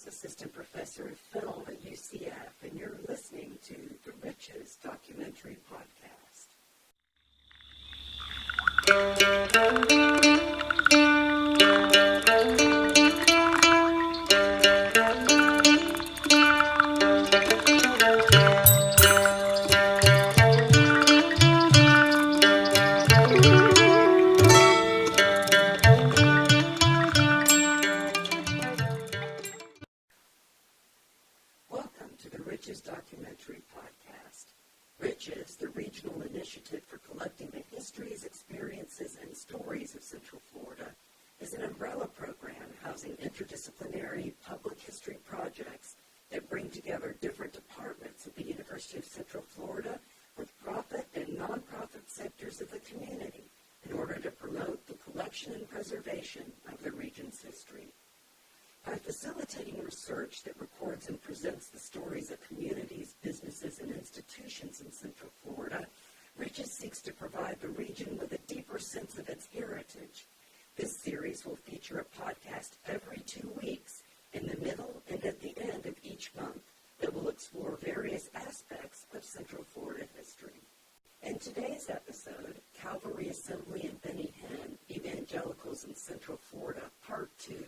Nichols, Assistant Professor of Film at UCF, and you're listening to the RICHES Documentary Podcast. Welcome to the RICHES Documentary Podcast. RICHES, the regional initiative for collecting the histories, experiences, and stories of Central Florida, is an umbrella program housing interdisciplinary public history projects that bring together different departments of the University of Central Florida with profit and nonprofit sectors of the community in order to promote the collection and preservation of the region's history. By facilitating research that records and presents the stories of communities, businesses, and institutions in Central Florida, RICHES seeks to provide the region with a deeper sense of its heritage. This series will feature a podcast every 2 weeks, in the middle and at the end of each month, that will explore various aspects of Central Florida history. In today's episode, Calvary Assembly and Benny Hinn, Evangelicals in Central Florida, Part 2,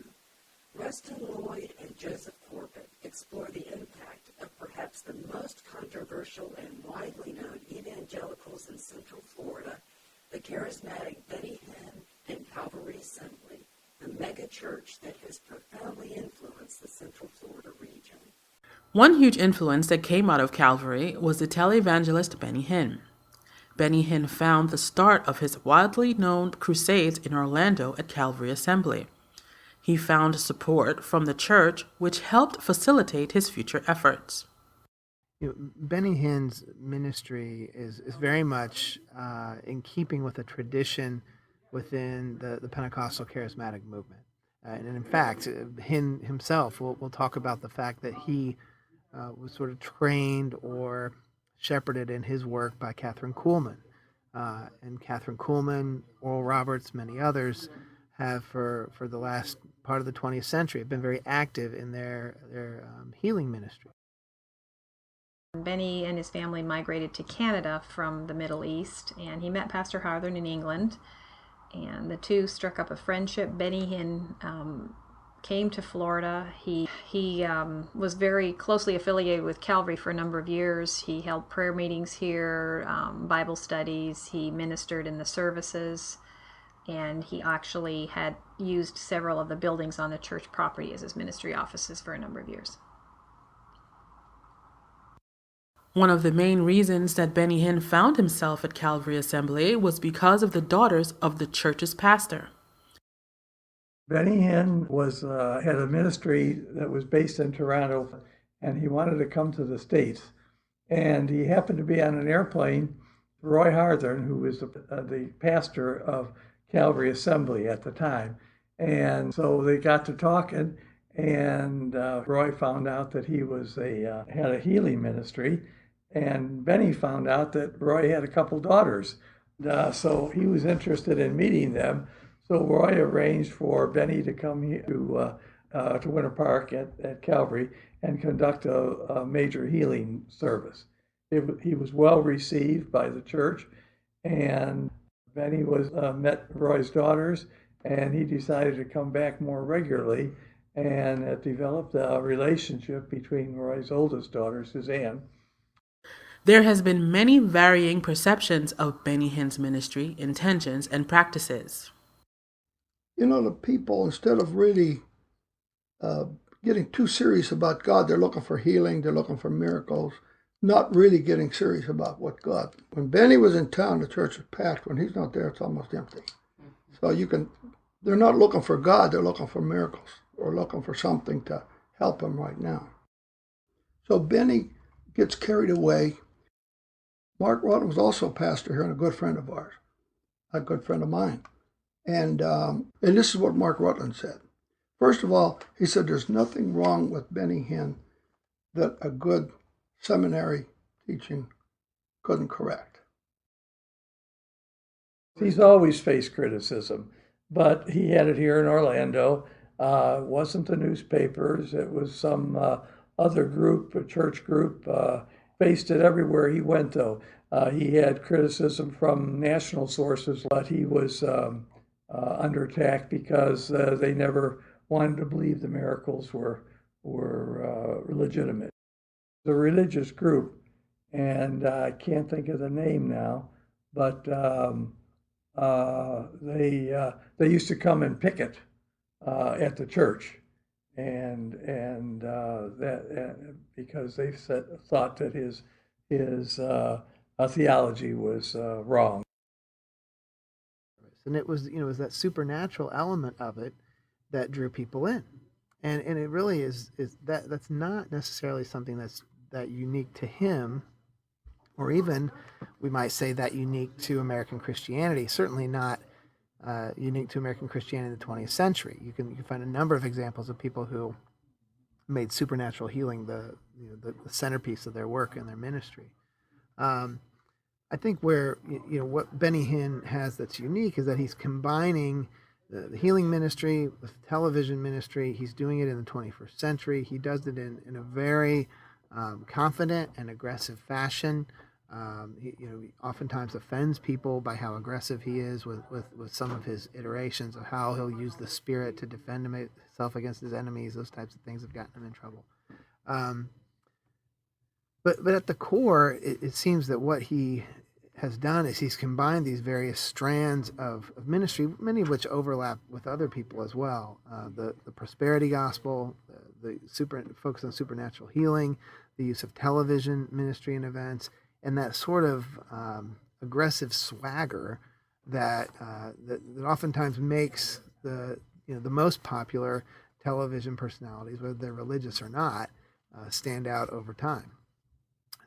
Rustin Lloyd and Joseph Corbett explore the impact of perhaps the most controversial and widely known evangelicals in Central Florida, the charismatic Benny Hinn and Calvary Assembly, a mega church that has profoundly influenced the Central Florida region. One huge influence that came out of Calvary was the televangelist Benny Hinn. Benny Hinn found the start of his widely known Crusades in Orlando at Calvary Assembly. He found support from the church, which helped facilitate his future efforts. Benny Hinn's ministry is very much in keeping with a tradition within the Pentecostal charismatic movement. And in fact, Hinn himself will talk about the fact that he was sort of trained or shepherded in his work by Catherine Kuhlman. And Catherine Kuhlman, Oral Roberts, many others have for the last part of the 20th century have been very active in their healing ministry. Benny and his family migrated to Canada from the Middle East, and he met Pastor Hawthorne in England, and the two struck up a friendship. Benny Hinn came to Florida. He was very closely affiliated with Calvary for a number of years. He held prayer meetings here, Bible studies. He ministered in the services, and he actually had used several of the buildings on the church property as his ministry offices for a number of years. One of the main reasons that Benny Hinn found himself at Calvary Assembly was because of the daughters of the church's pastor. Benny Hinn had a ministry that was based in Toronto, and he wanted to come to the States. And he happened to be on an airplane. Roy Hawthorne, who was the pastor of Calvary Assembly at the time. And so they got to talking, and Roy found out that he had a healing ministry, and Benny found out that Roy had a couple daughters. So he was interested in meeting them. So Roy arranged for Benny to come here to Winter Park at Calvary and conduct a major healing service. He was well received by the church, and Benny met Roy's daughters, and he decided to come back more regularly, and it developed a relationship between Roy's oldest daughter, Suzanne. There has been many varying perceptions of Benny Hinn's ministry, intentions, and practices. The people, instead of really getting too serious about God, they're looking for healing, they're looking for miracles, not really getting serious about what God. When Benny was in town, the church is packed. When he's not there, it's almost empty. So they're not looking for God, they're looking for miracles or looking for something to help them right now. So Benny gets carried away. Mark Rutland was also a pastor here and a good friend of ours, a good friend of mine. And this is what Mark Rutland said. First of all, he said there's nothing wrong with Benny Hinn that a good seminary teaching couldn't correct. He's always faced criticism, but he had it here in Orlando. It wasn't the newspapers. It was some other group, a church group. Faced it everywhere he went, though. He had criticism from national sources, but he was under attack because they never wanted to believe the miracles were legitimate. The religious group, and I can't think of the name now, but they used to come and picket at the church, and that because they thought that his theology was wrong. And it was, it was that supernatural element of it that drew people in, and it really is that's not necessarily something that's that unique to him, or even we might say that unique to American Christianity. Certainly not unique to American Christianity in the 20th century. You can find a number of examples of people who made supernatural healing the centerpiece of their work and their ministry. I think where what Benny Hinn has that's unique is that he's combining the healing ministry with television ministry. He's doing it in the 21st century. He does it in a very confident and aggressive fashion. He oftentimes offends people by how aggressive he is with some of his iterations of how he'll use the Spirit to defend himself against his enemies. Those types of things have gotten him in trouble. But at the core, it seems that what he has done is he's combined these various strands of ministry, many of which overlap with other people as well. The prosperity gospel, the focus on supernatural healing, the use of television ministry and events, and that sort of aggressive swagger that oftentimes makes the most popular television personalities, whether they're religious or not, stand out over time.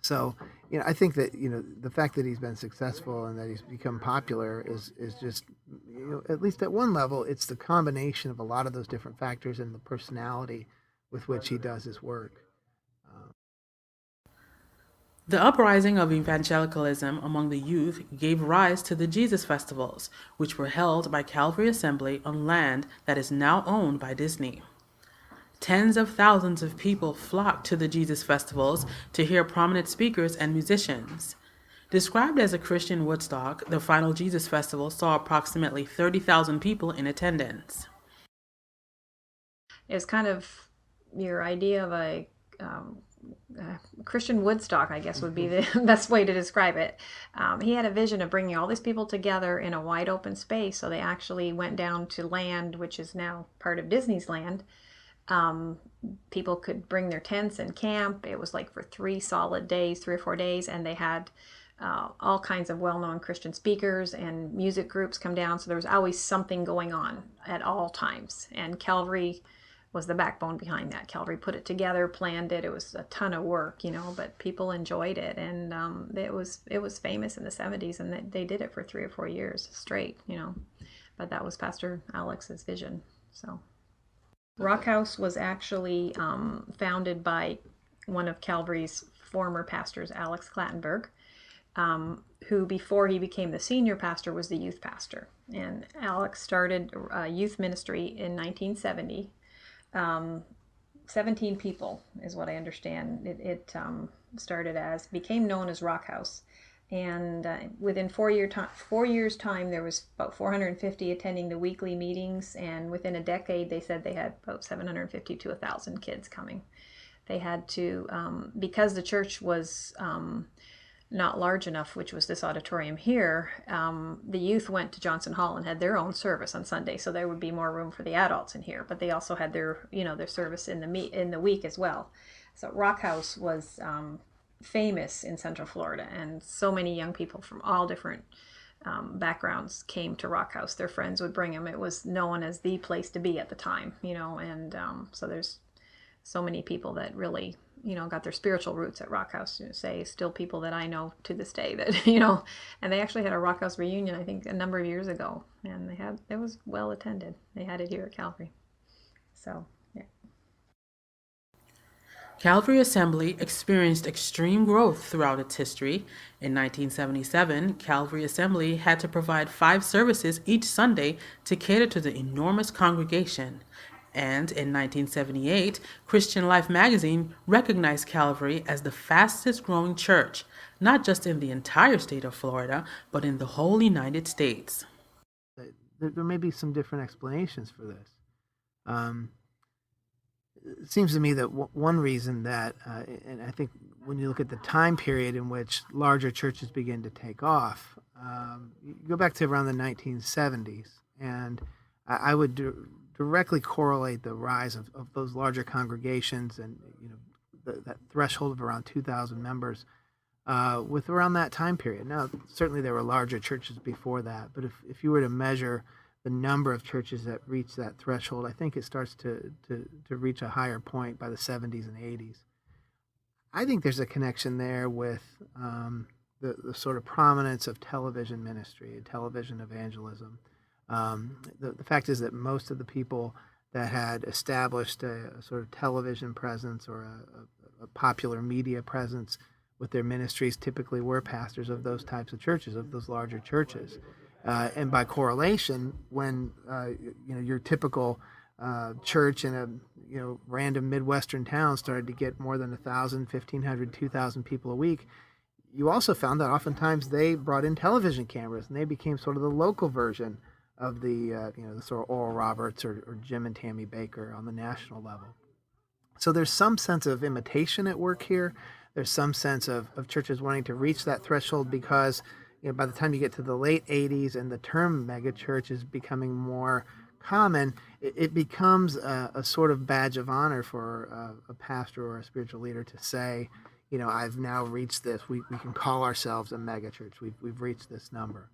So, I think that, the fact that he's been successful and that he's become popular is just, at least at one level, it's the combination of a lot of those different factors and the personality with which he does his work. The uprising of evangelicalism among the youth gave rise to the Jesus Festivals, which were held by Calvary Assembly on land that is now owned by Disney. Tens of thousands of people flocked to the Jesus Festivals to hear prominent speakers and musicians. Described as a Christian Woodstock, the final Jesus Festival saw approximately 30,000 people in attendance. It's kind of your idea of a Christian Woodstock, I guess, would be the best way to describe it. He had a vision of bringing all these people together in a wide open space, so they actually went down to land, which is now part of Disney's land. People could bring their tents and camp. It was like for 3 or 4 days, and they had all kinds of well-known Christian speakers and music groups come down, so there was always something going on at all times, and Calvary was the backbone behind that. Calvary put it together, planned it. It was a ton of work, but people enjoyed it, and it was famous in the 70s, and they did it for 3 or 4 years straight, but that was Pastor Alex's vision. So Rock House was actually founded by one of Calvary's former pastors, Alex Clattenburg, who before he became the senior pastor was the youth pastor. And Alex started youth ministry in 1970. 17 people is what I understand. It became known as Rock House. And within 4 years' time, there was about 450 attending the weekly meetings. And within a decade, they said they had about 750 to 1,000 kids coming. They had to, because the church was not large enough, which was this auditorium here, the youth went to Johnson Hall and had their own service on Sunday, so there would be more room for the adults in here. But they also had their service in the week as well. So Rock House was famous in Central Florida, and so many young people from all different backgrounds came to Rock House. Their friends would bring them. It was known as the place to be at the time, and so there's so many people that really, got their spiritual roots at Rock House. Still people that I know to this day that, and they actually had a Rock House reunion, I think, a number of years ago, and it was well attended. They had it here at Calvary. So, yeah. Calvary Assembly experienced extreme growth throughout its history. In 1977, Calvary Assembly had to provide 5 services each Sunday to cater to the enormous congregation. And in 1978, Christian Life magazine recognized Calvary as the fastest growing church, not just in the entire state of Florida, but in the whole United States. There may be some different explanations for this. It seems to me that one reason that, and I think when you look at the time period in which larger churches begin to take off, you go back to around the 1970s, and I would directly correlate the rise of those larger congregations and that threshold of around 2,000 members with around that time period. Now, certainly there were larger churches before that, but if you were to measure the number of churches that reach that threshold, I think it starts to reach a higher point by the 70s and 80s. I think there's a connection there with the sort of prominence of television ministry and television evangelism. The fact is that most of the people that had established a sort of television presence or a popular media presence with their ministries typically were pastors of those types of churches, of those larger churches. And by correlation, when your typical church in a random Midwestern town started to get more than 1,000, 1,500, 2,000 people a week, you also found that oftentimes they brought in television cameras and they became sort of the local version of the sort of Oral Roberts or Jim and Tammy Baker on the national level. So there's some sense of imitation at work here. There's some sense of churches wanting to reach that threshold because by the time you get to the late 80s and the term megachurch is becoming more common, it becomes a sort of badge of honor for a pastor or a spiritual leader to say, I've now reached this. We can call ourselves a megachurch. We've reached this number.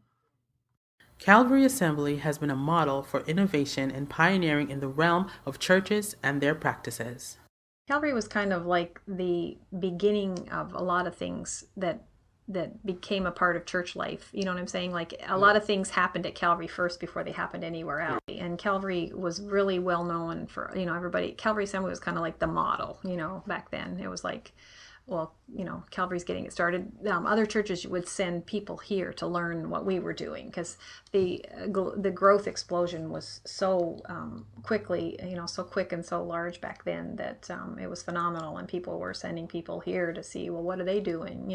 Calvary Assembly has been a model for innovation and pioneering in the realm of churches and their practices. Calvary was kind of like the beginning of a lot of things that became a part of church life. You know what I'm saying? Like a lot of things happened at Calvary first before they happened anywhere else. And Calvary was really well known for, everybody. Calvary Assembly was kind of like the model, back then. It was like, well, Calvary's getting it started. Other churches would send people here to learn what we were doing because the growth explosion was so quickly, so quick and so large back then that it was phenomenal. And people were sending people here to see, well, what are they doing,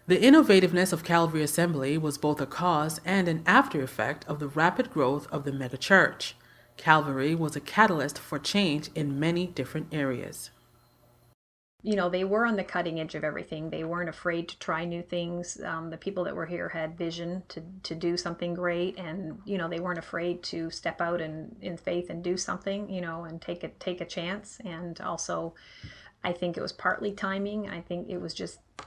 The innovativeness of Calvary Assembly was both a cause and an after effect of the rapid growth of the megachurch. Calvary was a catalyst for change in many different areas. They were on the cutting edge of everything. They weren't afraid to try new things. The people that were here had vision to do something great, and they weren't afraid to step out in faith and do something, and take a chance. And also, I think it was partly timing. I think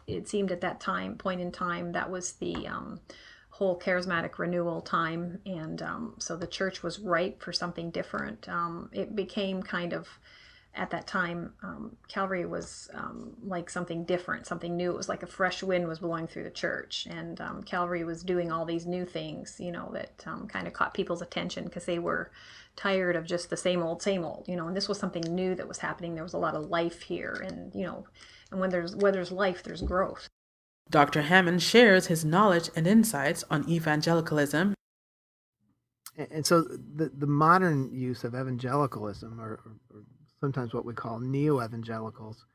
it seemed at that point in time that was the whole charismatic renewal time, and so the church was ripe for something different. It became kind of, at that time, Calvary was like something different, something new. It was like a fresh wind was blowing through the church, and Calvary was doing all these new things, that kind of caught people's attention because they were tired of just the same old, and this was something new that was happening. There was a lot of life here, and and where there's life, there's growth. Dr. Hammond shares his knowledge and insights on evangelicalism. And so the modern use of evangelicalism, or sometimes what we call neo-evangelicals,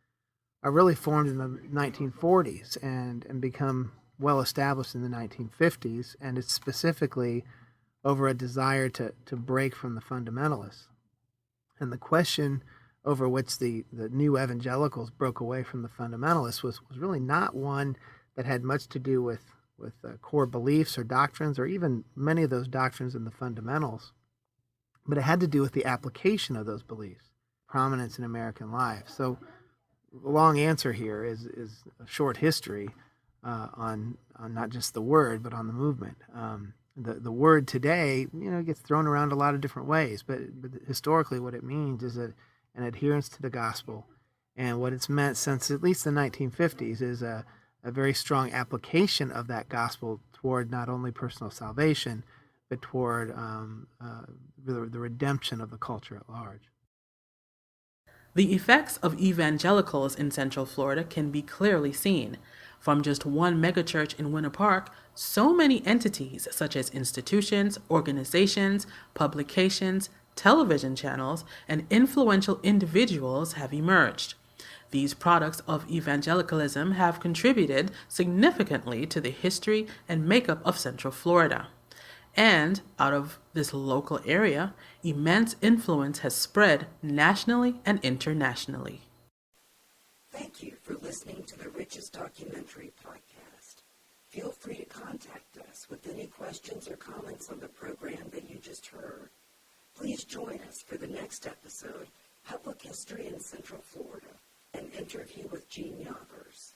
are really formed in the 1940s and become well established in the 1950s, and it's specifically over a desire to break from the fundamentalists. And the question over which the new evangelicals broke away from the fundamentalists was really not one that had much to do with core beliefs or doctrines, or even many of those doctrines in the fundamentals, but it had to do with the application of those beliefs, prominence in American life. So the long answer here is a short history on not just the word, but on the movement. The word today, gets thrown around a lot of different ways, but historically what it means is an adherence to the gospel. And what it's meant since at least the 1950s is a very strong application of that gospel toward not only personal salvation, but toward the redemption of the culture at large. The effects of evangelicals in Central Florida can be clearly seen. From just one megachurch in Winter Park, so many entities such as institutions, organizations, publications, television channels, and influential individuals have emerged. These products of evangelicalism have contributed significantly to the history and makeup of Central Florida. And out of this local area, immense influence has spread nationally and internationally. Thank you for listening to the Riches Documentary Podcast. Feel free to contact us with any questions or comments on the program that you just heard. Please join us for the next episode, Public History in Central Florida, an interview with Gene Yoggers.